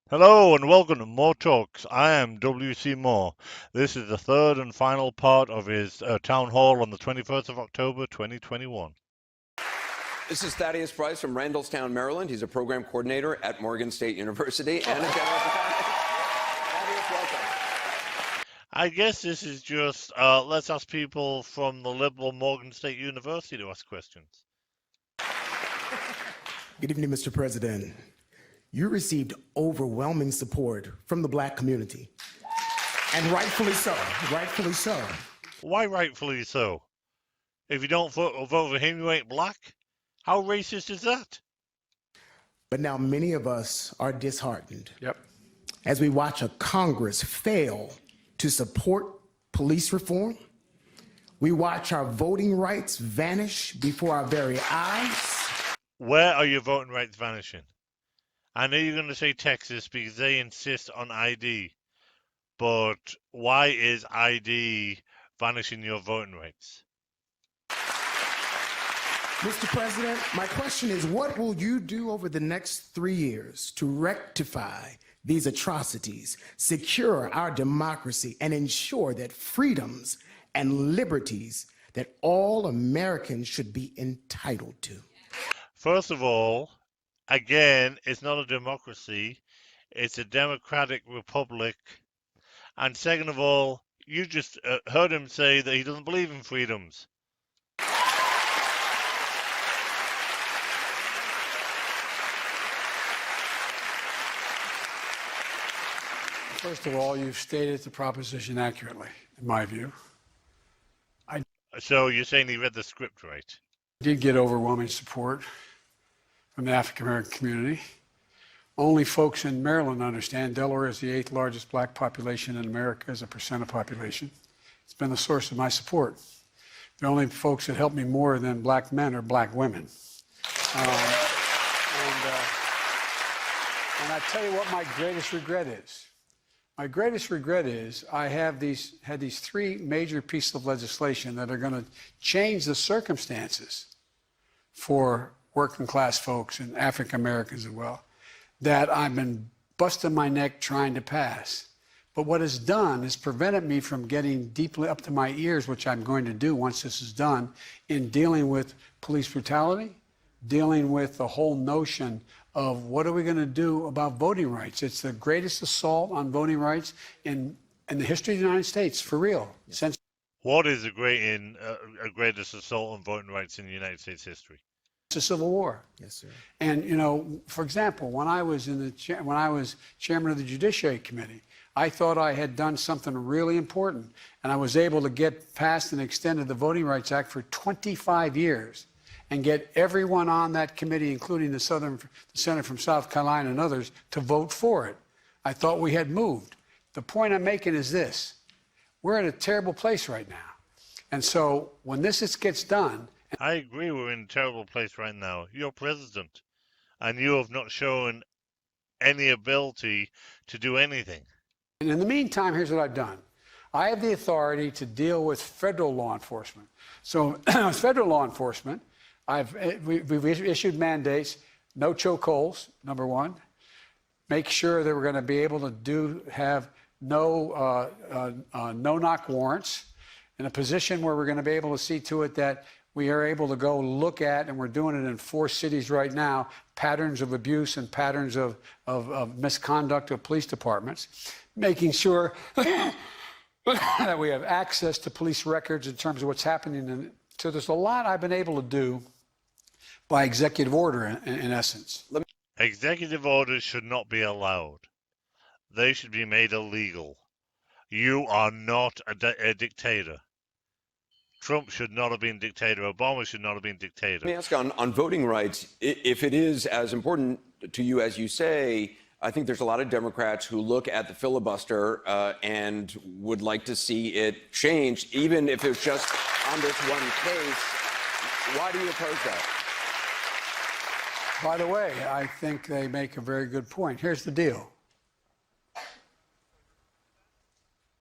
Hello and welcome to More Talks. I am W.C. Moore. This is the third and final part of his town hall on the 21st of October 2021. This is Thaddeus Price from Randallstown, Maryland. He's a program coordinator at Morgan State University and a general Thaddeus, welcome. I guess this is just let's ask people from the liberal Morgan State University to ask questions. Good evening, Mr. President. You received overwhelming support from the Black community. And rightfully so, rightfully so. Why rightfully so? If you don't vote for him, you ain't black? How racist is that? But now many of us are disheartened. Yep. As we watch a Congress fail to support police reform, we watch our voting rights vanish before our very eyes. Where are your voting rights vanishing? I know you're going to say Texas because they insist on ID, but why is ID vanishing your voting rights? Mr. President, my question is, what will you do over the next 3 years to rectify these atrocities, secure our democracy, and ensure that freedoms and liberties that all Americans should be entitled to? First of all, again, it's not a democracy, it's a democratic republic. And second of all, you just heard him say that he doesn't believe in freedoms. First of all, you've stated the proposition accurately, in my view. So you're saying he read the script right? I did get overwhelming support from the African American community. Only folks in Maryland understand Delaware is the 8th largest black population in America as a percent of population. It's been the source of my support. The only folks that help me more than black men are black women. And I tell you what my greatest regret is. My greatest regret is I had these 3 major pieces of legislation that are going to change the circumstances for working class folks and African Americans as well, that I've been busting my neck trying to pass. But what it's done is prevented me from getting deeply up to my ears, which I'm going to do once this is done, in dealing with police brutality, dealing with the whole notion of what are we going to do about voting rights. It's the greatest assault on voting rights in the history of the United States, for real. Since What is the greatest assault on voting rights in the United States history? the Civil War. Yes, sir. And, you know, for example, when I was chairman of the Judiciary Committee, I thought I had done something really important, and I was able to get passed and extended the Voting Rights Act for 25 years and get everyone on that committee, including the senator from South Carolina and others, to vote for it. I thought we had moved. The point I'm making is this. We're in a terrible place right now. And so when this gets done, I agree we're in a terrible place right now. You're president, and you have not shown any ability to do anything. and in the meantime, here's what I've done. I have the authority to deal with federal law enforcement. So federal law enforcement, we've issued mandates, no chokeholds, number one. Make sure that we're going to be able to have no knock warrants, in a position where we're going to be able to see to it that we are able to go look at, and we're doing it in 4 cities right now, patterns of abuse and patterns of misconduct of police departments, making sure that we have access to police records in terms of what's happening. So there's a lot I've been able to do by executive order, in essence. Executive orders should not be allowed. They should be made illegal. You are not a dictator. Trump should not have been dictator. Obama should not have been dictator. Let me ask on voting rights, if it is as important to you as you say, I think there's a lot of Democrats who look at the filibuster and would like to see it changed, even if it's just on this one case. Why do you oppose that? By the way, I think they make a very good point. Here's the deal.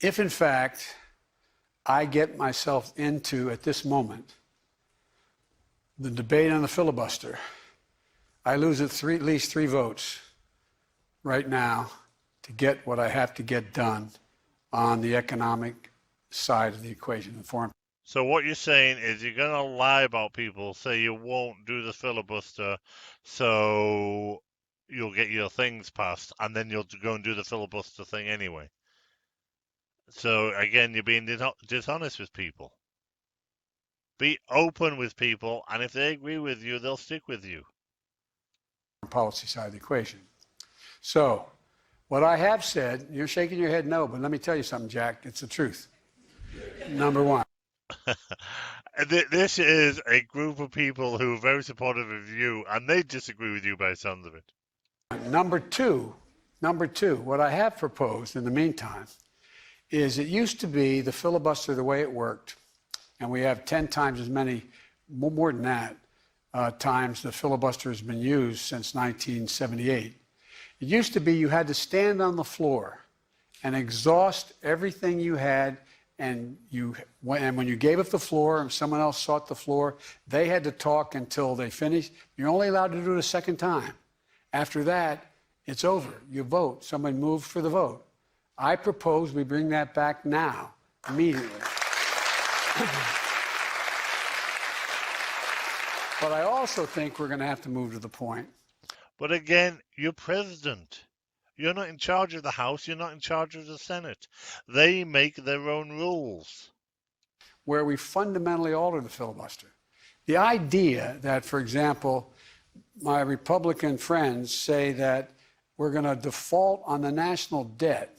If, in fact, I get myself into, at this moment, the debate on the filibuster, I lose at least 3 votes. right now to get what I have to get done on the economic side of the equation, the foreign. So what you're saying is you're going to lie about people, say you won't do the filibuster, so you'll get your things passed, and then you'll go and do the filibuster thing anyway. So again, you're being dishonest with people. Be open with people, and if they agree with you, they'll stick with you. Policy side of the equation. So, what I have said, you're shaking your head no, but let me tell you something, Jack. It's the truth. Number one. This is a group of people who are very supportive of you, and they disagree with you by the sounds of it. Number two, what I have proposed in the meantime is it used to be the filibuster the way it worked, and we have 10 times as many, more than that, times the filibuster has been used since 1978. It used to be you had to stand on the floor and exhaust everything you had, and when you gave up the floor and someone else sought the floor, they had to talk until they finished. You're only allowed to do it a second time. After that, it's over. You vote. Someone moved for the vote. I propose we bring that back now, immediately. But I also think we're going to have to move to the point. But again, you're president. You're not in charge of the House. You're not in charge of the Senate. They make their own rules. Where we fundamentally alter the filibuster. The idea that, for example, my Republican friends say that we're going to default on the national debt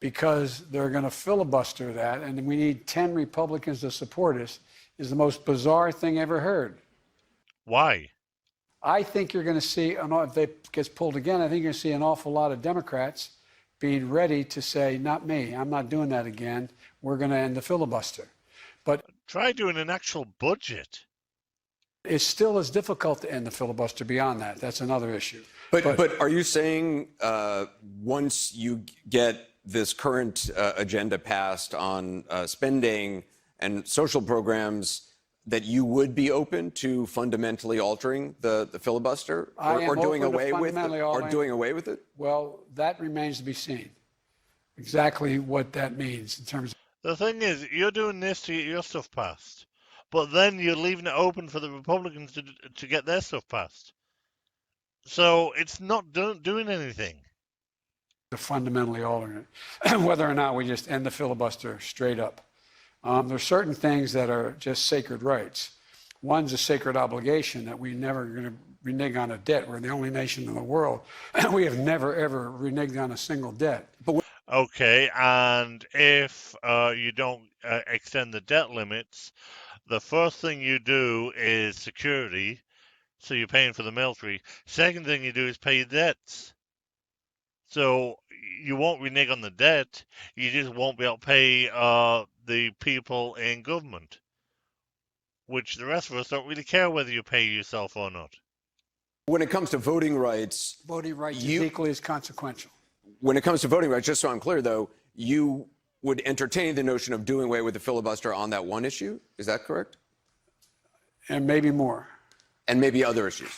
because they're going to filibuster that and we need 10 Republicans to support us is the most bizarre thing ever heard. Why? I think you're going to see, if it gets pulled again, I think you're going to see an awful lot of Democrats being ready to say, not me, I'm not doing that again. We're going to end the filibuster. But try doing an actual budget. It still is difficult to end the filibuster beyond that. That's another issue. But are you saying once you get this current agenda passed on spending and social programs, that you would be open to fundamentally altering the filibuster or doing away with it? Well, that remains to be seen. Exactly what that means in terms of. The thing is, you're doing this to get your stuff passed, but then you're leaving it open for the Republicans to get their stuff passed. So it's not doing anything. Fundamentally altering it, whether or not we just end the filibuster straight up. There are certain things that are just sacred rights. One's a sacred obligation that we're never going to renege on a debt. We're the only nation in the world. We have never, ever reneged on a single debt. Okay, and if you don't extend the debt limits, the first thing you do is security, so you're paying for the military. Second thing you do is pay your debts. So you won't renege on the debt, you just won't be able to pay the people in government, which the rest of us don't really care whether you pay yourself or not. When it comes to voting rights... Voting rights is equally as consequential. When it comes to voting rights, just so I'm clear, though, you would entertain the notion of doing away with the filibuster on that one issue? Is that correct? And maybe more. And maybe other issues.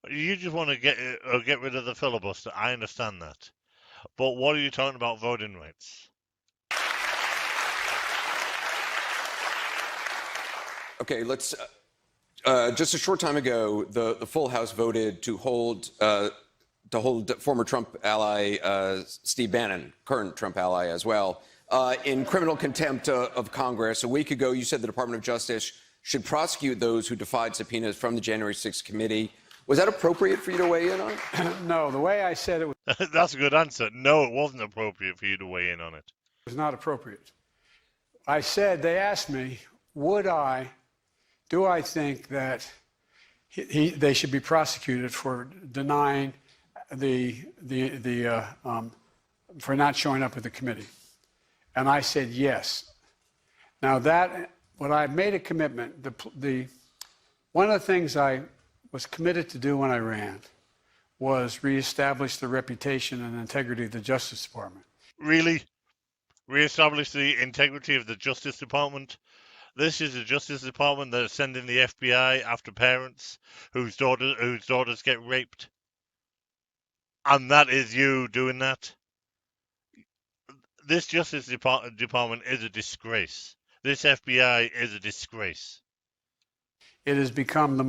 You just want to get rid of the filibuster. I understand that. But what are you talking about voting rights? Okay, let's... just a short time ago, the full House voted to hold former Trump ally Steve Bannon, current Trump ally as well, in criminal contempt of Congress. A week ago, you said the Department of Justice should prosecute those who defied subpoenas from the January 6th committee. Was that appropriate for you to weigh in on? No, the way I said it was... That's a good answer. No, it wasn't appropriate for you to weigh in on it. It was not appropriate. I said, they asked me, do I think that they should be prosecuted for denying for not showing up at the committee? And I said yes. Now what I made a commitment, one of the things I was committed to do when I ran was reestablish the reputation and integrity of the Justice Department. Really? Reestablish the integrity of the Justice Department? This is the Justice Department that is sending the FBI after parents whose daughters get raped. And that is you doing that. This Justice Department is a disgrace. This FBI is a disgrace. It has become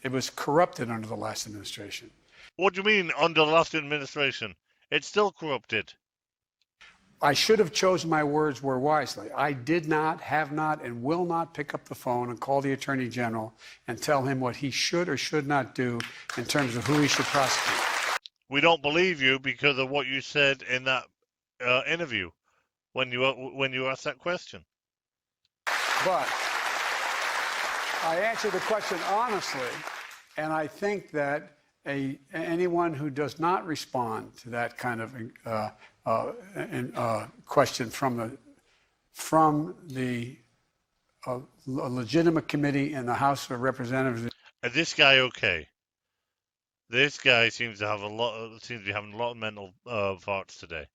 it was corrupted under the last administration. What do you mean under the last administration? It's still corrupted. I should have chosen my words more wisely. I did not, have not, and will not pick up the phone and call the Attorney General and tell him what he should or should not do in terms of who he should prosecute. We don't believe you because of what you said in that interview when you asked that question. But I answered the question honestly, and I think that anyone who does not respond to that kind of question from the legitimate committee in the House of Representatives. Is this guy okay? This guy seems to be having a lot of mental farts today.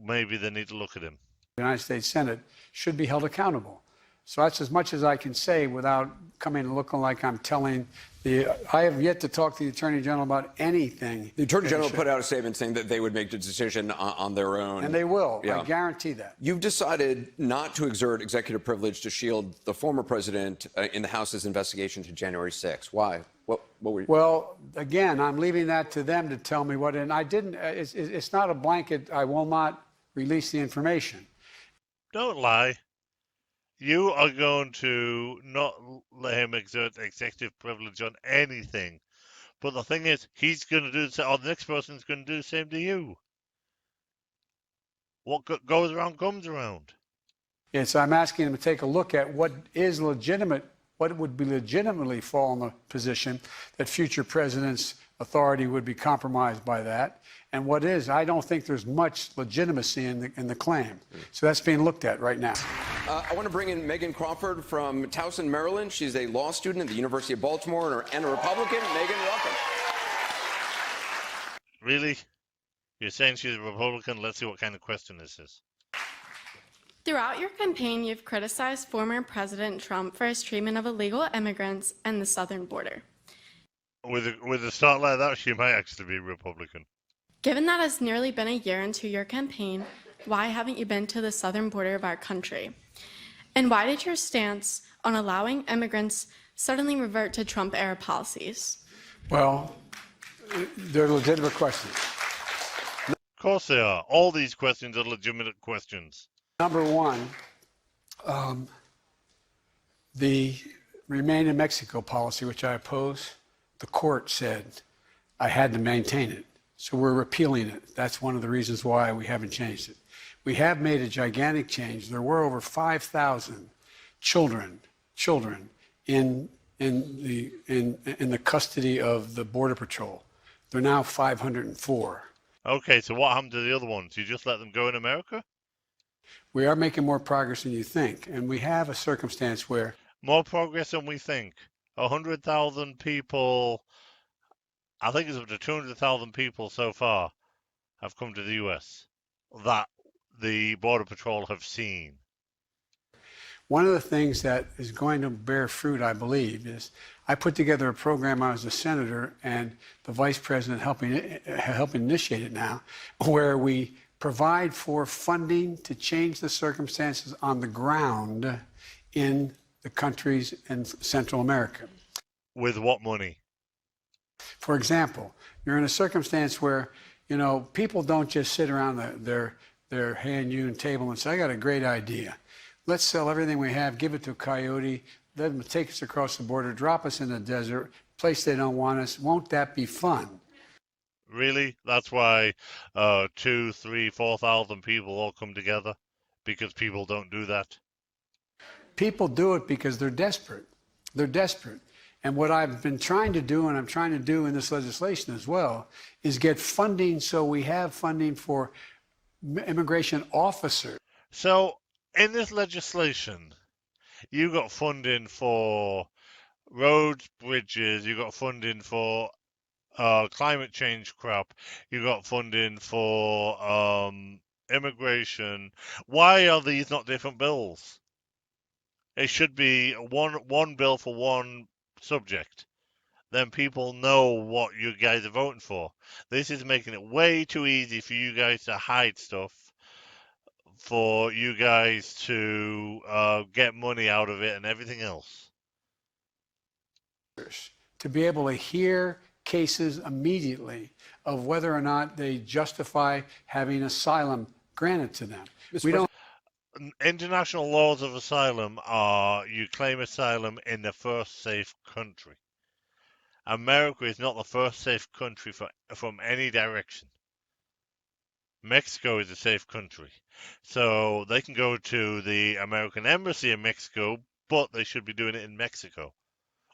Maybe they need to look at him. The United States Senate should be held accountable. So that's as much as I can say without coming and looking like I'm telling I have yet to talk to the Attorney General about anything. The Attorney General put out a statement saying that they would make the decision on their own. And they will. Yeah. I guarantee that. You've decided not to exert executive privilege to shield the former president in the House's investigation to January 6th. Why? What were you? Well, again, I'm leaving that to them to tell me what. And I didn't. It's not a blanket. I will not release the information. Don't lie. You are going to not let him exert executive privilege on anything. But the thing is, he's going to do the same, or the next person's going to do the same to you. What goes around comes around. Yes, I'm asking him to take a look at what is legitimate, what would be legitimately fall in the position that future presidents' authority would be compromised by that, and what is. I don't think there's much legitimacy in the claim. So that's being looked at right now. I want to bring in Megan Crawford from Towson, Maryland. She's a law student at the University of Baltimore and a Republican. Megan, welcome. Really? You're saying she's a Republican? Let's see what kind of question this is. Throughout your campaign, you've criticized former President Trump for his treatment of illegal immigrants and the southern border. With a start like that, she might actually be Republican. Given that it's nearly been a year into your campaign, why haven't you been to the southern border of our country? And why did your stance on allowing immigrants suddenly revert to Trump-era policies? Well, they're legitimate questions. Of course they are. All these questions are legitimate questions. Number one, the Remain in Mexico policy, which I oppose, the court said I had to maintain it. So we're repealing it. That's one of the reasons why we haven't changed it. We have made a gigantic change. There were over 5,000 children in the custody of the Border Patrol. They're now 504. Okay, so what happened to the other ones? You just let them go in America? We are making more progress than you think, and we have a circumstance where more progress than we think. 100,000 people, I think it's up to 200,000 people so far have come to the U.S. that the Border Patrol have seen. One of the things that is going to bear fruit, I believe, is I put together a program. I was a senator and the vice president helping initiate it now, where we provide for funding to change the circumstances on the ground in the countries in Central America. With what money? For example, you're in a circumstance where, people don't just sit around their hand-hewn table and say, I got a great idea. Let's sell everything we have, give it to a coyote, let them take us across the border, drop us in the desert, place they don't want us. Won't that be fun? Really? That's why 2,000, 3,000, 4,000 people all come together? Because people don't do that? People do it because they're desperate. They're desperate. And what I've been trying to do, and I'm trying to do in this legislation as well, is get funding so we have funding for immigration officers. So in this legislation, you got funding for roads, bridges, you got funding for climate change crap, you got funding for immigration. Why are these not different bills? It should be one bill for one subject. then people know what you guys are voting for. This is making it way too easy for you guys to hide stuff, for you guys to get money out of it and everything else. To be able to hear cases immediately of whether or not they justify having asylum granted to them. We don't. International laws of asylum are you claim asylum in the first safe country. America is not the first safe country from any direction. Mexico is a safe country. So they can go to the American embassy in Mexico, but they should be doing it in Mexico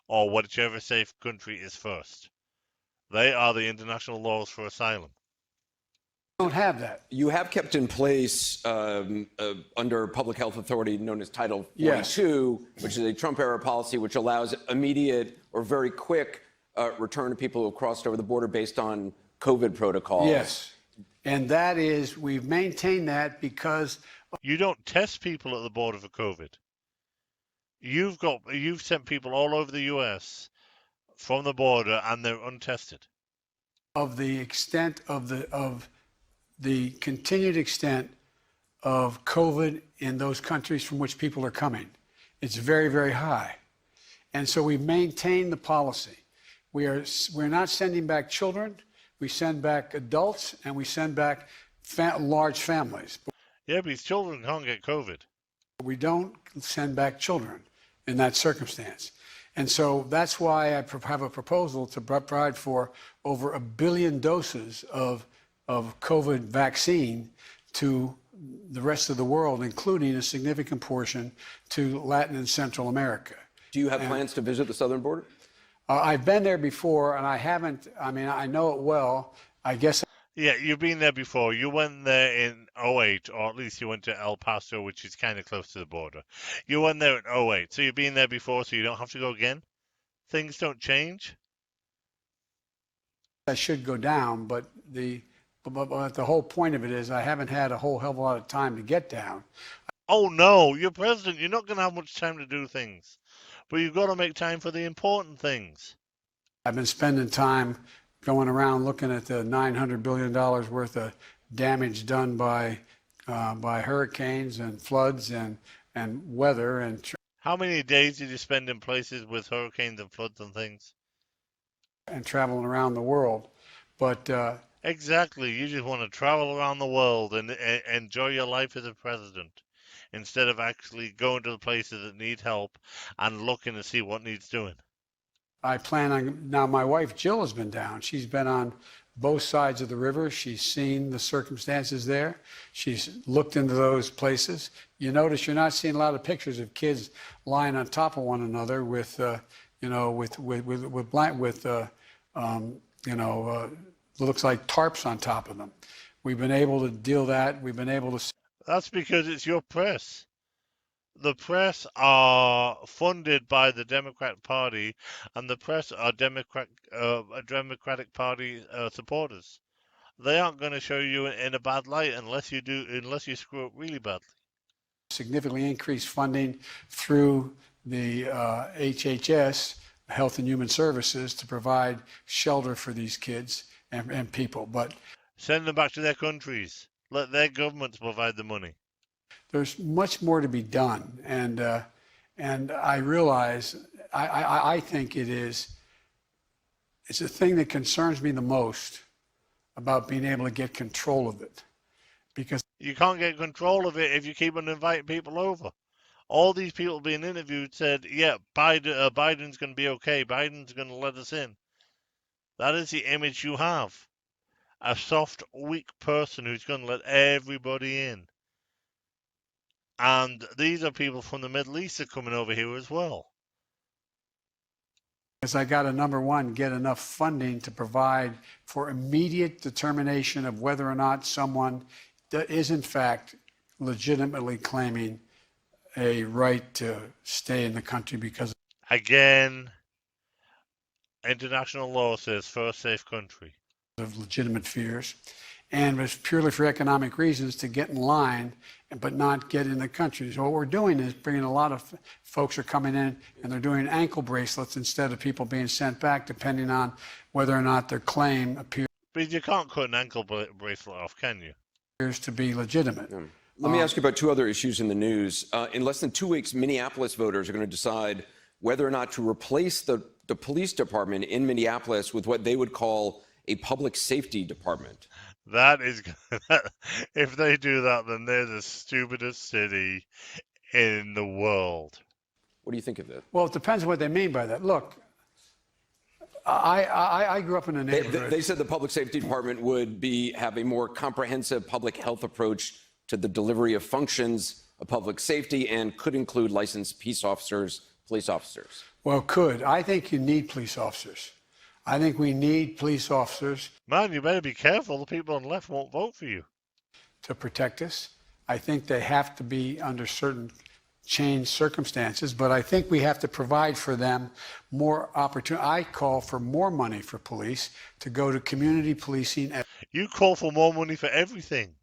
or whichever safe country is first. They are the international laws for asylum. Don't have that. You have kept in place under public health authority known as Title 42, Yes. which is a Trump-era policy which allows immediate or very quick return to people who have crossed over the border based on COVID protocols. Yes. And that is, we've maintained that because You don't test people at the border for COVID. You've sent people all over the US from the border and they're untested. of the extent of the continued extent of COVID in those countries from which people are coming. It's very, very high. And so we've maintained the policy. We're not sending back children. We send back adults and we send back large families. Yeah, but these children can't get COVID. But we don't send back children in that circumstance. And so that's why I have a proposal to provide for over 1 billion doses of COVID vaccine to the rest of the world, including a significant portion to Latin and Central America. Do you have plans to visit the southern border? I've been there before, and I haven't. I mean, I know it well. I guess. Yeah, you've been there before. You went there in 08, or at least you went to El Paso, which is kind of close to the border. You went there in 08, so you've been there before, so you don't have to go again? Things don't change? I should go down, but the whole point of it is I haven't had a whole hell of a lot of time to get down. Oh no, you're president. You're not going to have much time to do things. But you've got to make time for the important things. I've been spending time going around looking at the $900 billion worth of damage done by hurricanes and floods and weather and. How many days did you spend in places with hurricanes and floods and things? And traveling around the world, but. Exactly. You just want to travel around the world and enjoy your life as a president, instead of actually going to the places that need help and looking to see what needs doing. I plan on, now my wife Jill has been down. She's been on both sides of the river. She's seen the circumstances there. She's looked into those places. You notice you're not seeing a lot of pictures of kids lying on top of one another with, looks like tarps on top of them. We've been able to deal that. We've been able to. That's because it's your press. The press are funded by the Democrat Party, and the press are Democratic Party supporters. They aren't going to show you in a bad light unless you screw up really badly. Significantly increased funding through the HHS, Health and Human Services, to provide shelter for these kids and people. But send them back to their countries. Let their governments provide the money. There's much more to be done, and I realize I think it's the thing that concerns me the most about being able to get control of it, because you can't get control of it if you keep on inviting people over. All these people being interviewed said, "Yeah, Biden's going to be okay. Biden's going to let us in." That is the image you have. A soft, weak person who's going to let everybody in. And these are people from the Middle East that are coming over here as well. Because I got to, number one, get enough funding to provide for immediate determination of whether or not someone is in fact legitimately claiming a right to stay in the country because. Again, international law says first safe country. Of legitimate fears. and it's purely for economic reasons to get in line, but not get in the country. So what we're doing is bringing a lot of folks are coming in and they're doing ankle bracelets instead of people being sent back, depending on whether or not their claim appears But you can't cut an ankle bracelet off, can you? to be legitimate. Let me ask you about two other issues in the news. In less than 2 weeks, Minneapolis voters are going to decide whether or not to replace the police department in Minneapolis with what they would call a public safety department. That is, if they do that, then they're the stupidest city in the world. What do you think of that? Well, it depends on what they mean by that. Look, I grew up in a neighborhood. They said the public safety department would have a more comprehensive public health approach to the delivery of functions of public safety and could include licensed peace officers, police officers. Well, I think you need police officers. I think we need police officers Man, you better be careful. The people on the left won't vote for you. to protect us. I think they have to be under certain changed circumstances, but I think we have to provide for them more opportunity. I call for more money for police to go to community policing. You call for more money for everything.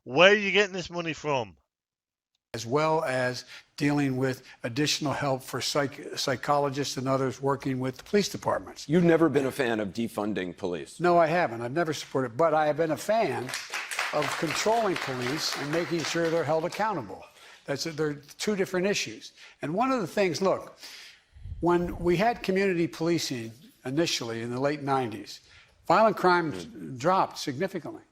Where are you getting this money from? As well as dealing with additional help for psychologists and others working with the police departments. You've never been a fan of defunding police. No, I haven't. I've never supported, but I have been a fan of controlling police and making sure they're held accountable. They're two different issues. And one of the things, look, when we had community policing initially in the late 90s, violent crime dropped significantly.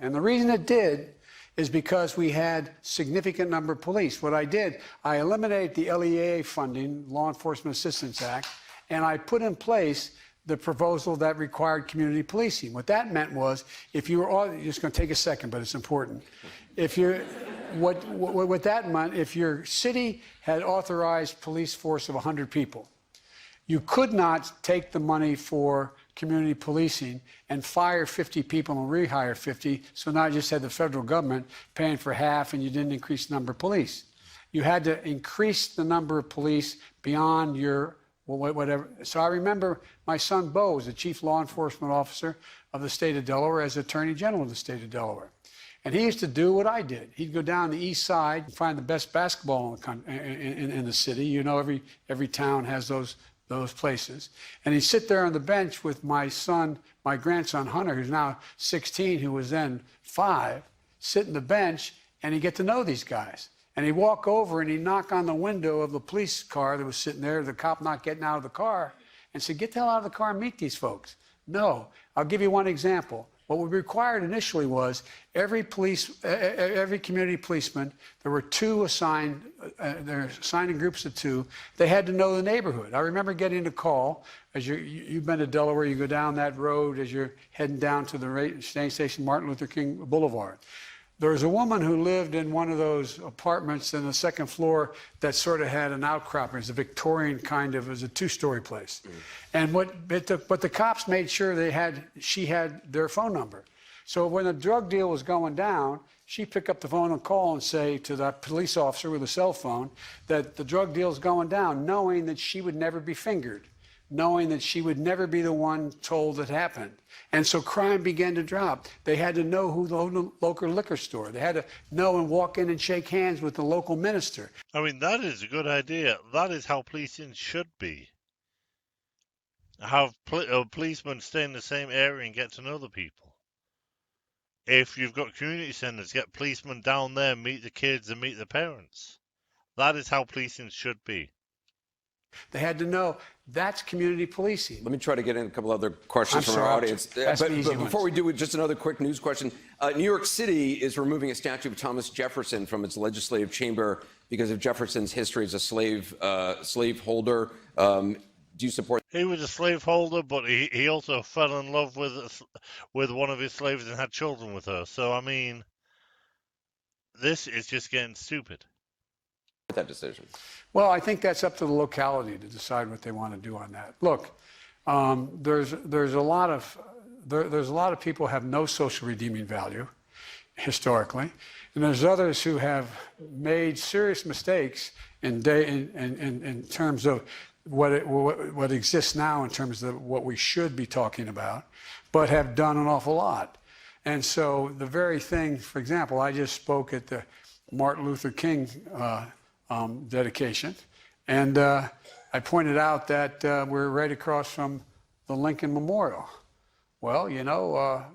And the reason it did is because we had significant number of police. What I did, I eliminated the LEA funding, Law Enforcement Assistance Act, and I put in place the proposal that required community policing. What that meant was, if you were all, it's going to take a second, but it's important. If you're, what that meant, if your city had authorized police force of 100 people, you could not take the money for community policing and fire 50 people and rehire 50. So now you just had the federal government paying for half and you didn't increase the number of police. You had to increase the number of police beyond your whatever. So I remember my son Bo was the chief law enforcement officer of the state of Delaware as Attorney General of the state of Delaware. And he used to do what I did. He'd go down the east side and find the best basketball in the city. You know, every town has those places. And he'd sit there on the bench with my grandson Hunter, who's now 16, who was then 5, sit in the bench, and he'd get to know these guys. And he'd walk over and he'd knock on the window of the police car that was sitting there, the cop not getting out of the car, and say, "Get the hell out of the car and meet these folks." No. I'll give you one example. What we required initially was every community policeman, there were 2 assigned, they're assigned in groups of 2. They had to know the neighborhood. I remember getting a call, as you've been to Delaware, you go down that road as you're heading down to the train station, Martin Luther King Boulevard. There was a woman who lived in one of those apartments in the second floor that sort of had an outcrop. It was a Victorian kind of, it was a 2-story place. And but the cops made sure she had their phone number. So when a drug deal was going down, she'd pick up the phone and call and say to that police officer with a cell phone that the drug deal's going down, knowing that she would never be fingered, knowing that she would never be the one told it happened. And so crime began to drop. They had to know who the local liquor store. They had to know and walk in and shake hands with the local minister. I mean, that is a good idea. That is how policing should be. Have policemen stay in the same area and get to know the people. If you've got community centres, get policemen down there, meet the kids and meet the parents. That is how policing should be. They had to know that's community policing. Let me try to get in a couple other questions from our audience. But before we do, just another quick news question. New York City is removing a statue of Thomas Jefferson from its legislative chamber because of Jefferson's history as a slaveholder. Do you support? He was a slaveholder, but he also fell in love with one of his slaves and had children with her. So, I mean, this is just getting stupid. That decision? Well, I think that's up to the locality to decide what they want to do on that. Look, there's a lot of people who have no social redeeming value historically, and there's others who have made serious mistakes in terms of what exists now in terms of what we should be talking about, but have done an awful lot. And so the very thing, for example, I just spoke at the Martin Luther King dedication, and I pointed out that we're right across from the Lincoln Memorial. Well, you know,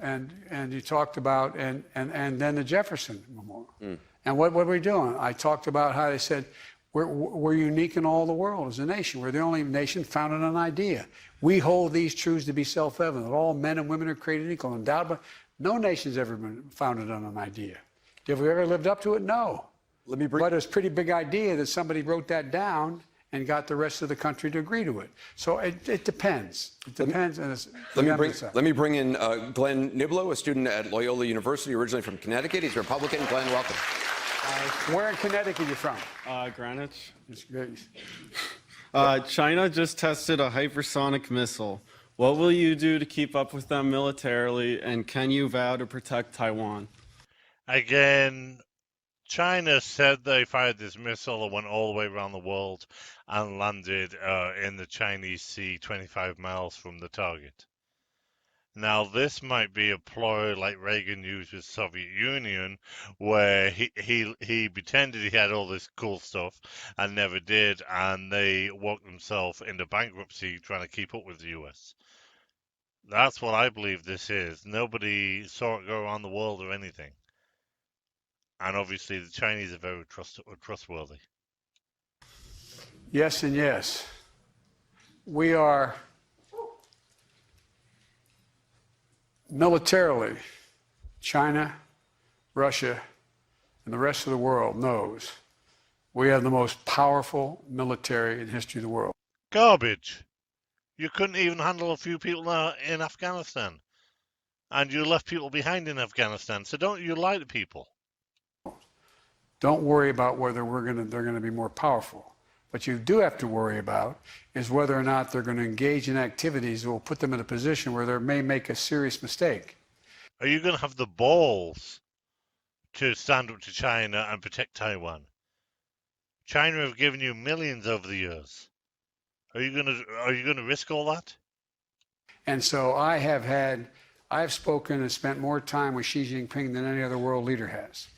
and you talked about, and then the Jefferson Memorial. And what were we doing? I talked about how they said, we're unique in all the world as a nation. We're the only nation founded on an idea. We hold these truths to be self-evident, that all men and women are created equal. Undoubtedly, no nation's ever been founded on an idea. Have we ever lived up to it? No. But it's a pretty big idea that somebody wrote that down and got the rest of the country to agree to it. So it depends. It depends. Let me bring in Glenn Niblo, a student at Loyola University, originally from Connecticut. He's a Republican. Glenn, welcome. Where in Connecticut are you from? Greenwich. It's great. China just tested a hypersonic missile. What will you do to keep up with them militarily, and can you vow to protect Taiwan? Again, China said they fired this missile that went all the way around the world and landed in the Chinese Sea 25 miles from the target. Now, this might be a ploy like Reagan used with Soviet Union, where he pretended he had all this cool stuff and never did, and they walked themselves into bankruptcy trying to keep up with the US. That's what I believe this is. Nobody saw it go around the world or anything. And obviously the Chinese are very trustworthy. Yes and yes. We are militarily, China, Russia, and the rest of the world knows we have the most powerful military in the history of the world. Garbage. You couldn't even handle a few people in Afghanistan. And you left people behind in Afghanistan. So don't you lie to people. Don't worry about whether they're going to be more powerful. What you do have to worry about is whether or not they're going to engage in activities that will put them in a position where they may make a serious mistake. Are you going to have the balls to stand up to China and protect Taiwan? China have given you millions over the years. Are you going to risk all that? And so I've spoken and spent more time with Xi Jinping than any other world leader has.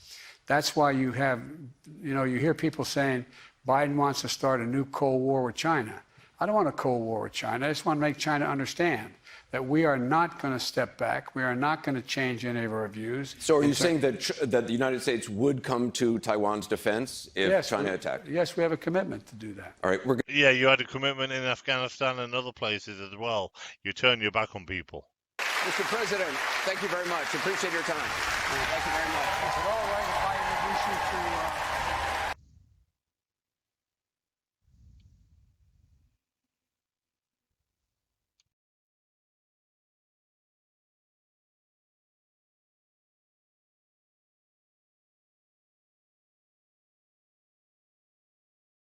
That's why you hear people saying Biden wants to start a new Cold War with China. I don't want a Cold War with China. I just want to make China understand that we are not going to step back. We are not going to change any of our views. So are you saying that the United States would come to Taiwan's defense if China attacked? Yes, we have a commitment to do that. All right. Yeah, you had a commitment in Afghanistan and other places as well. You turn your back on people. Mr. President, thank you very much. Appreciate your time. Thank you very much. Is it all right if I introduce you to